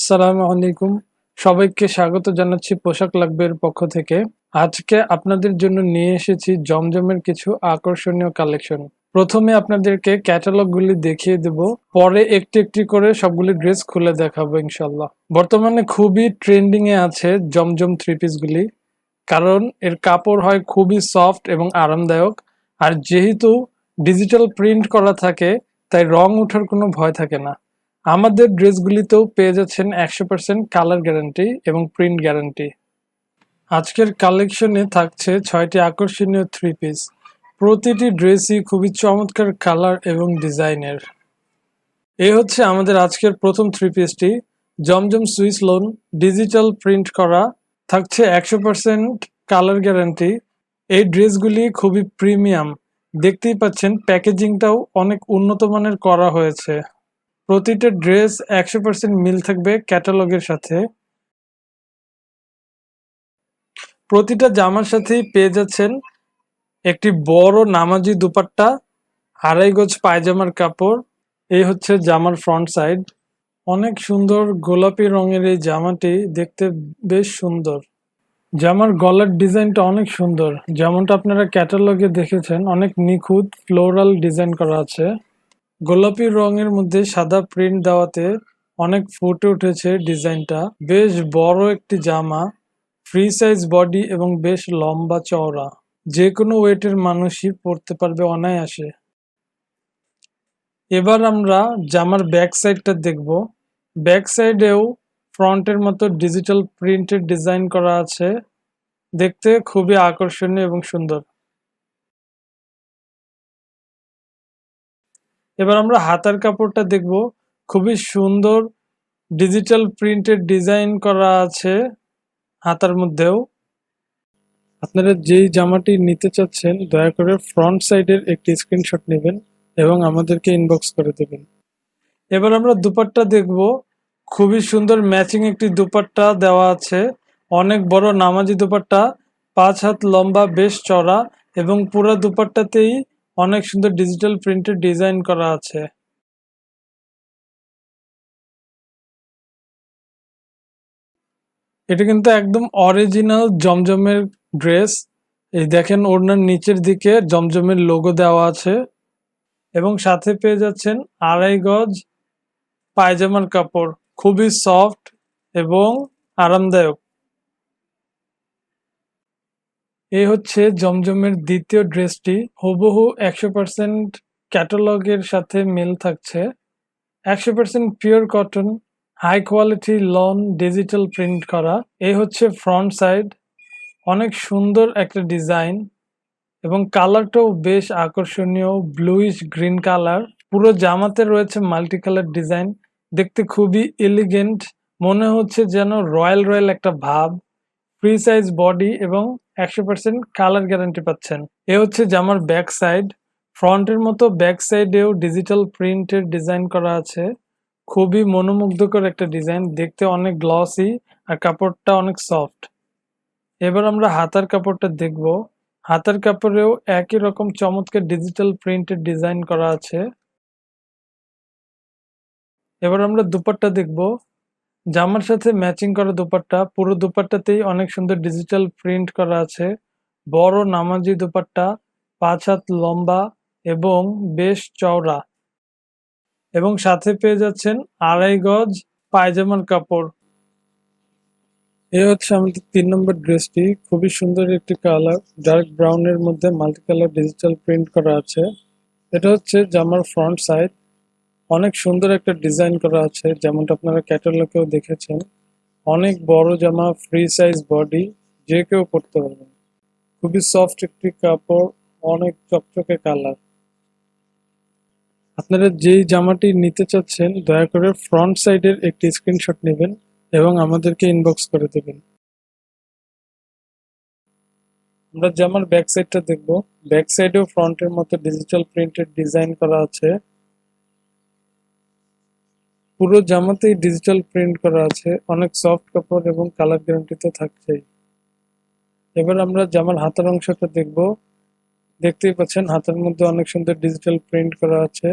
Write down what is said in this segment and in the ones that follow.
আসসালামু আলাইকুম। সবাইকে স্বাগত জানাচ্ছি পোশাক লাগবের পক্ষ থেকে। আজকে আপনাদের জন্য নিয়ে এসেছি জমজমের কিছু আকর্ষণীয় কালেকশন। প্রথমে আপনাদেরকে ক্যাটালগুলি দেখিয়ে দেব, পরে একটি একটি করে সবগুলি ড্রেস খুলে দেখাবো ইনশাল্লাহ। বর্তমানে খুবই ট্রেন্ডিং এ আছে জমজম থ্রি পিস গুলি, কারণ এর কাপড় হয় খুবই সফট এবং আরামদায়ক। আর যেহেতু ডিজিটাল প্রিন্ট করা থাকে, তাই রং ওঠার কোনো ভয় থাকে না। আমাদের ড্রেসগুলিতেও পেয়ে যাচ্ছেন 100% কালার গ্যারান্টি এবং প্রিন্ট গ্যারান্টি। আজকের কালেকশনে থাকছে 6টি আকর্ষণীয় থ্রি পিস। প্রতিটি ড্রেসই খুবই চমৎকার কালার এবং ডিজাইনের। এই হচ্ছে আমাদের আজকের প্রথম থ্রি পিসটি, জমজম সুইস লোন, ডিজিটাল প্রিন্ট করা, থাকছে 100% কালার গ্যারান্টি। এই ড্রেসগুলি খুবই প্রিমিয়াম, দেখতেই পাচ্ছেন প্যাকেজিংটাও অনেক উন্নত মানের করা হয়েছে। প্রতিটা ড্রেস 100% মিল থাকবে ক্যাটালগের সাথে। প্রতিটা জামার সাথেই পেয়ে যাচ্ছেন একটি বড় নামাজি দুপাট্টা, 2.5 গজ পায়জামার কাপড়। এই হচ্ছে জামার ফ্রন্ট সাইড। অনেক সুন্দর গোলাপি রঙের এই জামাটি দেখতে বেশ সুন্দর। জামার গলার ডিজাইনটা অনেক সুন্দর, যেমনটা আপনারা ক্যাটালগে দেখেছেন, অনেক নিখুঁত ফ্লোরাল ডিজাইন করা আছে। গোলাপি রঙের মধ্যে সাদা প্রিন্ট দেওয়াতে অনেক ফুটে উঠেছে ডিজাইনটা। বেশ বড় একটি জামা, ফ্রি সাইজ বডি এবং বেশ লম্বা চওড়া। যে কোনো ওয়েটের মানুষই পরতে পারবে অনায়াসে। এবার আমরা জামার ব্যাক সাইডটা দেখব। ব্যাক সাইডেও ফ্রন্টের মতো ডিজিটাল প্রিন্টের ডিজাইন করা আছে, দেখতে খুবই আকর্ষণীয় এবং সুন্দর। এবার আমরা হাতার কাপড়টা দেখব। খুবই সুন্দর ডিজিটাল প্রিন্টের ডিজাইন করা আছে হাতার মধ্যেও। আপনারা যেই জামাটি নিতে চাচ্ছেন দয়া করে ফ্রন্ট সাইডের একটি স্ক্রিনশট নেবেন এবং আমাদেরকে ইনবক্স করে দেবেন। এবার আমরা দুপাট্টা দেখব। খুবই সুন্দর ম্যাচিং একটি দুপাট্টা দেওয়া আছে, অনেক বড় নামাজি দুপাট্টা, 5 হাত লম্বা, বেশ চড়া এবং পুরো দুপাট্টাতেই অনেক সুন্দর ডিজিটাল প্রিন্টের ডিজাইন করা আছে। এটা কিন্তু একদম অরিজিনাল জমজমের ড্রেস। এই দেখেন ওড়নার নিচের দিকে জমজমের লোগো দেওয়া আছে এবং সাথে পেয়ে যাচ্ছেন 2.5 গজ পায়জামার কাপড়, খুবই সফট এবং আরামদায়ক। এই হচ্ছে জমজমের দ্বিতীয় ড্রেসটি, হুবহু 100% ক্যাটালগের সাথে মিল থাকছে। 100% pure cotton, high quality lawn, digital print করা। এই হচ্ছে ফ্রন্ট সাইড, অনেক সুন্দর একটা ডিজাইন এবং কালারটাও বেশ আকর্ষণীয়, ব্লুইশ গ্রিন কালার। পুরো জামাতে রয়েছে মাল্টি কালার ডিজাইন, দেখতে খুবই এলিগেন্ট, মনে হচ্ছে যেন রয়্যাল রয়্যাল একটা ভাব। ফ্রি সাইজ বডি এবং 100% কালার গ্যারান্টি পাচ্ছেন। এ হচ্ছে জামার ব্যাক সাইড। ফ্রন্টের মতো ব্যাক সাইডেও ডিজিটাল প্রিন্টের ডিজাইন করা আছে, খুবই মনোমুগ্ধকর একটা ডিজাইন, দেখতে অনেক গ্লসি আর কাপড়টা অনেক সফট। এবার আমরা হাতার কাপড়টা দেখব। হাতার কাপড়েও একই রকম চমৎকার ডিজিটাল প্রিন্টের ডিজাইন করা আছে। এবার আমরা দুপাট্টা দেখব। জামার সাথে ম্যাচিং করা দুপাট্টা, পুরো দুপাট্টাতেই অনেক সুন্দর ডিজিটাল প্রিন্ট করা আছে। বড় নামাজি দুপাট্টা, 5 হাত লম্বা এবং বেশ চওড়া এবং সাথে পেয়ে যাচ্ছেন 2.5 গজ পায়জামার কাপড়। এই হচ্ছে আমাদের 3 নম্বর ড্রেসটি, খুবই সুন্দর একটি কালার, ডার্ক ব্রাউনের মধ্যে মাল্টি কালার ডিজিটাল প্রিন্ট করা আছে। এটা হচ্ছে জামার ফ্রন্ট সাইড, অনেক সুন্দর একটা ডিজাইন করা আছে, যেমনটা আপনারা ক্যাটালগেও দেখেছেন। অনেক বড় জামা, ফ্রি সাইজ বডি, যে কেউ পরতে পারবেন। খুবই সফট একটি কাপড়, অনেক চকচকে কালার। আপনারা যেই জামাটি নিতে চাচ্ছেন দয়া করে ফ্রন্ট সাইডের একটি স্ক্রিনশট নেবেন এবং আমাদেরকে ইনবক্স করে দেবেন। আমরা জামার ব্যাক সাইডটা দেখব। ব্যাক সাইডেও ফ্রন্টের মতো ডিজিটাল প্রিন্টেড ডিজাইন করা আছে, পুরো জামাতেই ডিজিটাল প্রিন্ট করা আছে, অনেক সফট কাপড় এবং কালার গ্যারান্টি তো থাকছেই। এবার আমরা জামার হাতার অংশটা দেখব। দেখতেই পাচ্ছেন হাতের মধ্যে অনেক সুন্দর ডিজিটাল প্রিন্ট করা আছে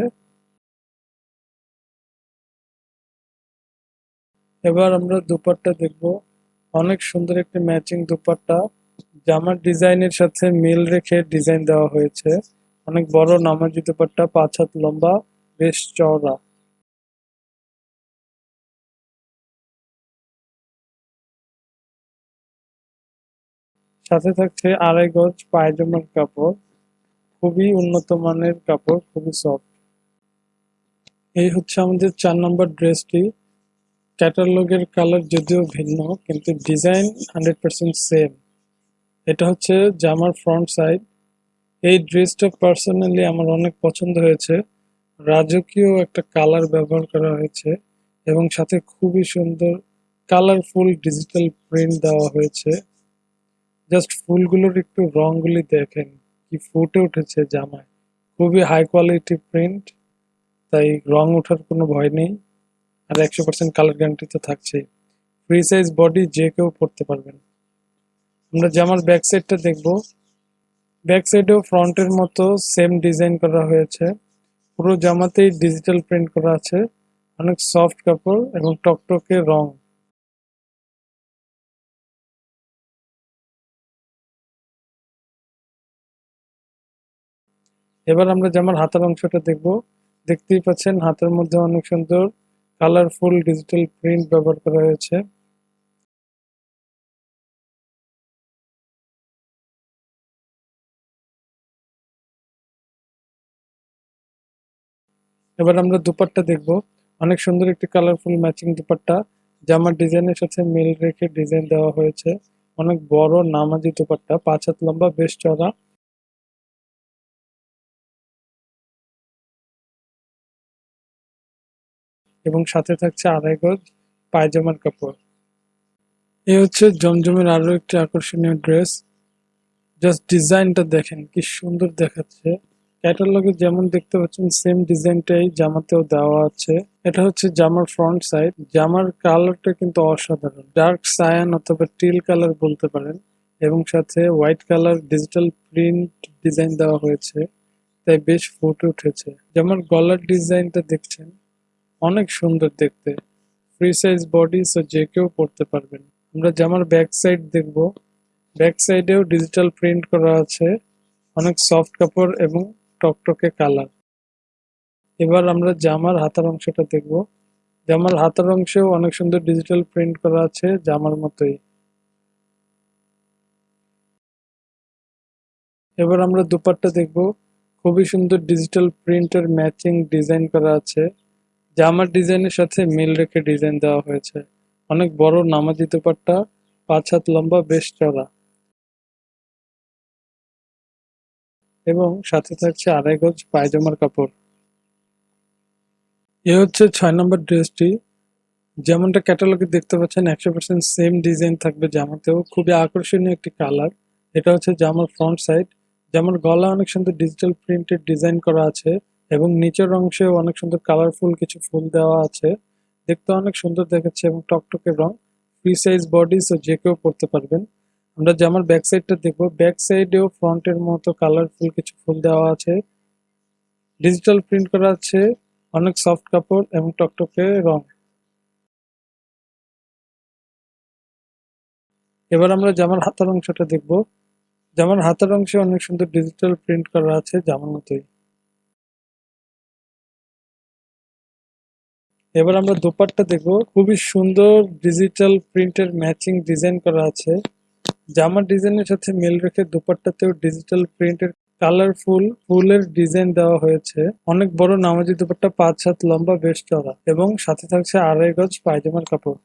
এবার আমরা দুপাট্টা দেখব। অনেক সুন্দর একটি ম্যাচিং দুপাট্টা, জামার ডিজাইনের সাথে মিল রেখে ডিজাইন দেওয়া হয়েছে। অনেক বড় নামাজি দুপাট্টা, 5 হাত লম্বা, বেশ চওড়া। সাথে থাকছে 2.5 গজ পায়জামার কাপড়, খুবই উন্নত মানের কাপড়, খুবই সফট। এই হচ্ছে আমাদের 4 নম্বর ড্রেসটি। ক্যাটালগের কালার যদিও ভিন্ন, কিন্তু ডিজাইন 100% সেম। এটা হচ্ছে জামার ফ্রন্ট সাইড। এই ড্রেসটা পার্সোনালি আমার অনেক পছন্দ হয়েছে। রাজকীয় একটা কালার ব্যবহার করা হয়েছে এবং সাথে খুবই সুন্দর কালারফুল ডিজিটাল প্রিন্ট দেওয়া হয়েছে। জাস্ট ফুলগুলোর একটু রংগুলি দেখেন, কি ফুটে উঠেছে জামায়। খুবই হাই কোয়ালিটি প্রিন্ট, তাই রং ওঠার কোনো ভয় নেই। আর 100% কালার গ্যারান্টি তো থাকছেই। ফ্রি সাইজ বডি, যে কেউ পরতে পারবেন। আমরা জামার ব্যাক সাইডটা দেখব। ব্যাক সাইডেও ফ্রন্টের মতো সেম ডিজাইন করা হয়েছে। পুরো জামাতেই ডিজিটাল প্রিন্ট করা আছে। অনেক সফট কাপড় এবং টকটকে রং। এবার আমরা জামার হাতার অংশটা দেখব। দেখতেই পাচ্ছেন হাতের মধ্যে অনেক সুন্দর কালারফুল ডিজিটাল প্রিন্ট ব্যবহার করা হয়েছে। এবার আমরা দুপাট্টা দেখব। অনেক সুন্দর একটি কালারফুল ম্যাচিং দুপাট্টা, জামার ডিজাইনের সাথে মিল রেখে ডিজাইন দেওয়া হয়েছে। অনেক বড় নামাজি দুপাট্টা, 5 হাত লম্বা, বেশ চড়া। এবং সাথে থাকছে 2.5 গজ পায়জামার কাপড়। এই হচ্ছে জমজমের আরো একটি আকর্ষণীয় ড্রেস। জাস্ট ডিজাইনটা দেখেন, কি সুন্দর দেখাচ্ছে। ক্যাটালগে যেমন দেখতে পাচ্ছেন সেম ডিজাইনটাই জামাতেও দেওয়া আছে। এটা হচ্ছে জামার ফ্রন্ট সাইড। জামার কালারটা কিন্তু অসাধারণ, ডার্ক সায়ান অথবা টিল কালার বলতে পারেন, এবং সাথে white colour digital print design দেওয়া হয়েছে, তাই বেশ ফুটে উঠেছে। জামার গলার ডিজাইনটা দেখছেন, অনেক সুন্দর দেখতে। ফ্রি সাইজ বডি, সো যে কেউ পরতে পারবেন। আমরা জামার ব্যাক সাইড দেখব। ব্যাক সাইডেও ডিজিটাল প্রিন্ট করা আছে। অনেক সফট কাপড় এবং টকটকে কালার। এবার আমরা জামার হাতার অংশটা দেখব। জামার হাতার অংশেও অনেক সুন্দর ডিজিটাল প্রিন্ট করা আছে, জামার মতোই। এবার আমরা দুপাট্টা দেখব। খুবই সুন্দর ডিজিটাল প্রিন্টের ম্যাচিং ডিজাইন করা আছে। জামার ডিজাইনের সাথে মিল রেখে ডিজাইন দেওয়া হয়েছে। অনেক বড় নামাজি দুপাট্টা, 5 হাত লম্বা, বেশ চড়া। এবং সাথে থাকছে 2.5 গজ পায়জামার কাপড়। এ হচ্ছে 6 নম্বর ড্রেসটি। যেমনটা ক্যাটালগে দেখতে পাচ্ছেন 100% সেম ডিজাইন থাকবে জামাতেও। খুবই আকর্ষণীয় একটি কালার। এটা হচ্ছে জামার ফ্রন্ট সাইড। জামার গলা অনেক সুন্দর ডিজিটাল প্রিন্টেড ডিজাইন করা আছে এবং নিচের অংশেও অনেক সুন্দর কালারফুল কিছু ফুল দেওয়া আছে। দেখতে অনেক সুন্দর দেখাচ্ছে এবং টকটকে রং। ফ্রি সাইজ বডি, সো যে কেউ পরতে পারবেন। আমরা জামার ব্যাক সাইডটা দেখবো। ব্যাক সাইডেও ফ্রন্টের মতো কালারফুল কিছু ফুল দেওয়া আছে, ডিজিটাল প্রিন্ট করা আছে। অনেক সফট কাপড় এবং টকটকে রং। এবার আমরা জামার হাতার অংশটা দেখব। জামার হাতার অংশে অনেক সুন্দর ডিজিটাল প্রিন্ট করা আছে, জামার মতোই। এবার আমরা দোপাট্টা দেখব। খুবই সুন্দর ডিজিটাল প্রিন্টের ম্যাচিং ডিজাইন করা আছে। জামার ডিজাইনের সাথে মিল রেখে দোপাট্টাতেও ডিজিটাল প্রিন্টের কালারফুল ফুলের ডিজাইন দেওয়া হয়েছে। অনেক বড় নামাজি দোপাট্টা, 5 হাত লম্বা, বেশ চড়া, এবং সাথে থাকছে 2.5 গজ পায়জামার কাপড়।